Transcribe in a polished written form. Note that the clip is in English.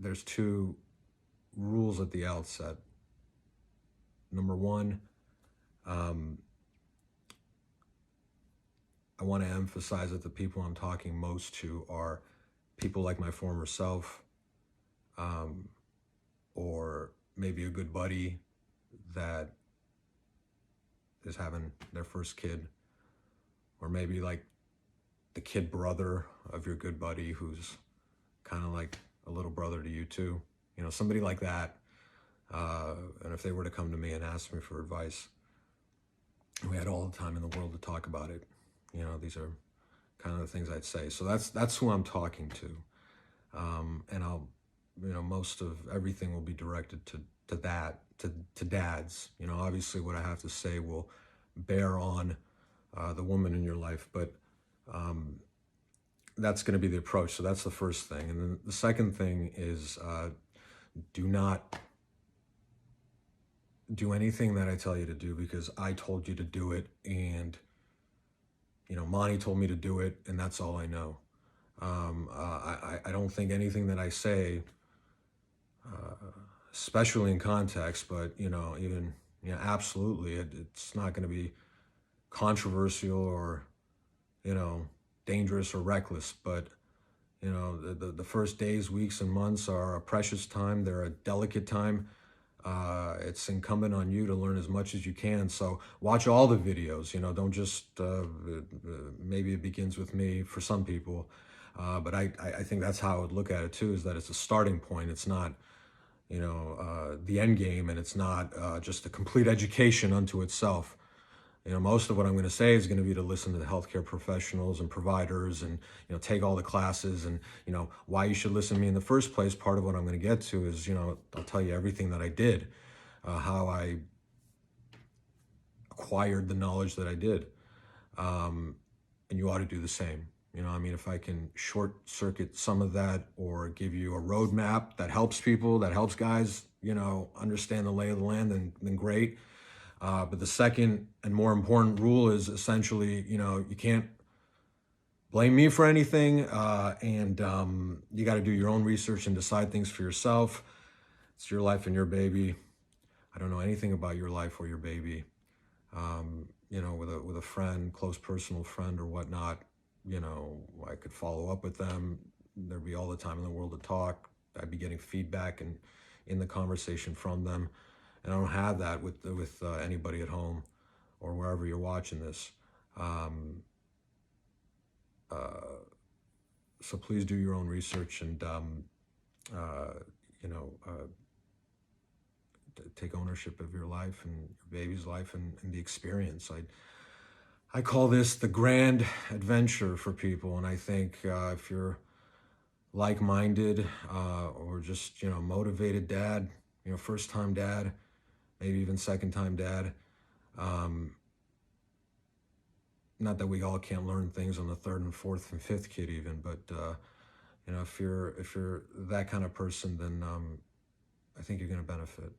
there's two rules at the outset. Number one, um, I want to emphasize that the people I'm talking most to are people like my former self, um, or maybe a good buddy that is having their first kid, or maybe like the kid brother of your good buddy who's kind of like a little brother to you too. You know, somebody like that. And if they were to come to me and ask me for advice, we had all the time in the world to talk about it. You know, these are kind of the things I'd say. So that's who I'm talking to. And I'll, you know, most of everything will be directed to that, to dads. You know, obviously what I have to say will bear on the woman in your life, but that's going to be the approach. So that's the first thing. And then the second thing is do not do anything that I tell you to do because I told you to do it, and you know, Monty told me to do it, and that's all I know. I don't think anything that I say, especially in context, but you know, even absolutely, it's not going to be controversial or you know dangerous or reckless. But you know, the first days, weeks, and months are a precious time. They're a delicate time. It's incumbent on you to learn as much as you can. So watch all the videos, you know, don't just, maybe it begins with me for some people. But I think that's how I would look at it too, is that it's a starting point. It's not, you know, the end game, and it's not just a complete education unto itself. You know, most of what I'm going to say is going to be to listen to the healthcare professionals and providers, and you know, take all the classes, and you know, why you should listen to me in the first place. Part of what I'm going to get to is, you know, I'll tell you everything that I did, how I acquired the knowledge that I did, and you ought to do the same. You know, I mean, if I can short circuit some of that or give you a roadmap that helps people, that helps guys, you know, understand the lay of the land, then great. But the second and more important rule is essentially, you know, you can't blame me for anything, and you got to do your own research and decide things for yourself. It's your life and your baby. I don't know anything about your life or your baby. You know, with a friend, close personal friend or whatnot, you know, I could follow up with them. There'd be all the time in the world to talk. I'd be getting feedback and in the conversation from them. And I don't have that with anybody at home or wherever you're watching this. So please do your own research and you know, take ownership of your life and your baby's life and the experience. I call this the grand adventure for people, and I think if you're like-minded or just, you know, motivated dad, you know, first-time dad, maybe even second-time dad. Not that we all can't learn things on the third and fourth and fifth kid even, but you know, if you're that kind of person, then I think you're going to benefit.